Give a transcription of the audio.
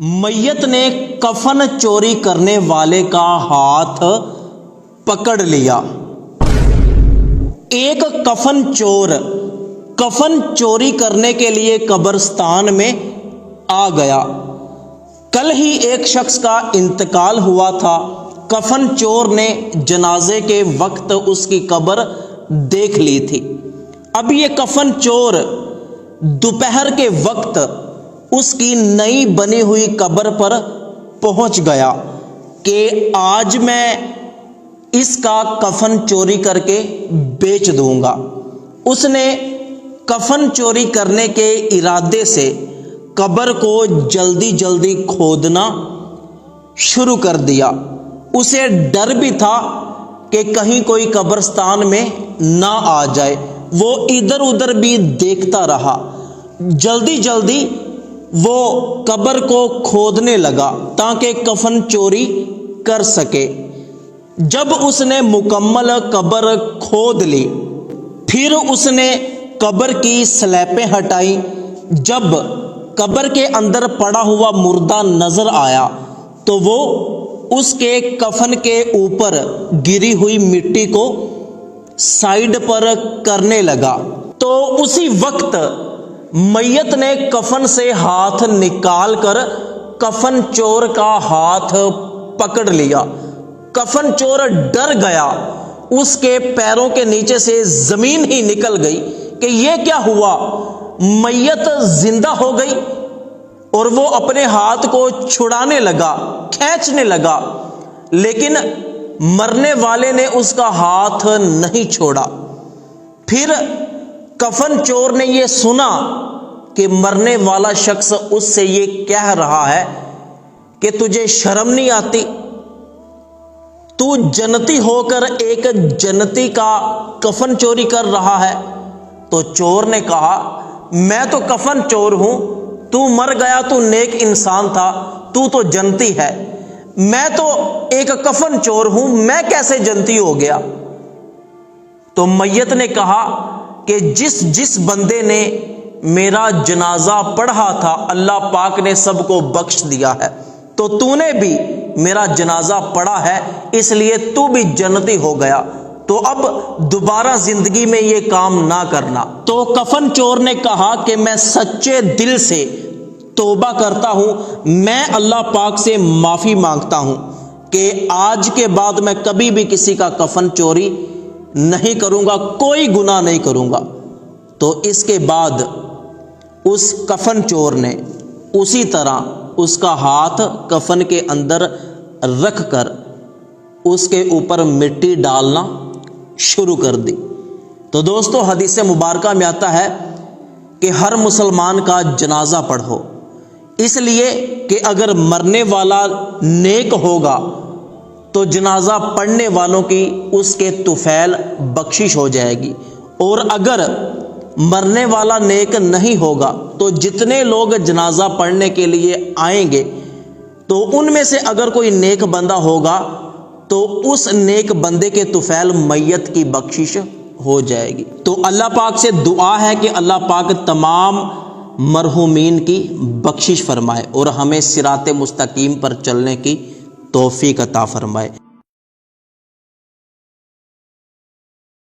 मैयत ने कफन चोरी करने वाले का हाथ पकड़ लिया। एक कफन चोर कफन चोरी करने के लिए कब्रिस्तान में आ गया। कल ही एक शख्स का इंतकाल हुआ था। कफन चोर ने जनाजे के वक्त उसकी कब्र देख ली थी। अब ये कफन चोर दोपहर के वक्त उसकी नई बनी हुई कब्र पर पहुंच गया कि आज मैं इसका कफन चोरी करके बेच दूंगा। उसने कफन चोरी करने के इरादे से कब्र को जल्दी जल्दी खोदना शुरू कर दिया। उसे डर भी था कि कहीं कोई कब्रिस्तान में ना आ जाए। वो इधर उधर भी देखता रहा। जल्दी जल्दी वो कब्र को खोदने लगा ताकि कफन चोरी कर सके। जब उसने मुकम्मल कब्र खोद ली, फिर उसने कब्र की स्लैपें हटाई। जब कब्र के अंदर पड़ा हुआ मुर्दा नजर आया तो वो उसके कफन के ऊपर गिरी हुई मिट्टी को साइड पर करने लगा। तो उसी वक्त मैयत ने कफन से हाथ निकाल कर कफन चोर का हाथ पकड़ लिया। कफन चोर डर गया। उसके पैरों के नीचे से जमीन ही निकल गई कि यह क्या हुआ। मैयत जिंदा हो गई और वो अपने हाथ को छुड़ाने लगा, खींचने लगा, लेकिन मरने वाले ने उसका हाथ नहीं छोड़ा। फिर कफन चोर ने यह सुना कि मरने वाला शख्स उससे ये कह रहा है कि तुझे शर्म नहीं आती, तू जन्नती होकर एक जन्नती का कफन चोरी कर रहा है। तो चोर ने कहा, मैं तो कफन चोर हूं, तू मर गया, तू नेक इंसान था, तू तो जन्नती है, मैं तो एक कफन चोर हूं, मैं कैसे जन्नती हो गया। तो मैयत ने कहा कि जिस बंदे ने मेरा जनाजा पढ़ा था अल्लाह पाक ने सबको बख्श दिया है, तो तूने भी मेरा जनाजा पढ़ा है, इसलिए तू भी जन्नती हो गया। तो अब दोबारा जिंदगी में ये काम ना करना। तो कफन चोर ने कहा कि मैं सच्चे दिल से तौबा करता हूं, मैं अल्लाह पाक से माफी मांगता हूं कि आज के बाद मैं कभी भी किसी का कफन चोरी नहीं करूंगा, कोई गुनाह नहीं करूंगा। तो इसके बाद उस कफन चोर ने उसी तरह उसका हाथ कफन के अंदर रख कर उसके ऊपर मिट्टी डालना शुरू कर दी। तो दोस्तों, हदीस मुबारक में आता है कि हर मुसलमान का जनाजा पढ़ो, इसलिए कि अगर मरने वाला नेक होगा तो जनाजा पढ़ने वालों की उसके तुफैल बख्शिश हो जाएगी, और अगर मरने वाला नेक नहीं होगा तो जितने लोग जनाजा पढ़ने के लिए आएंगे तो उनमें से अगर कोई नेक बंदा होगा तो उस नेक बंदे के तुफैल मैयत की बख्शिश हो जाएगी। तो अल्लाह पाक से दुआ है कि अल्लाह पाक तमाम मरहूमीन की बख्शिश फरमाए और हमें सिराते मुस्तकीम पर चलने की तौफीक अता फरमाए।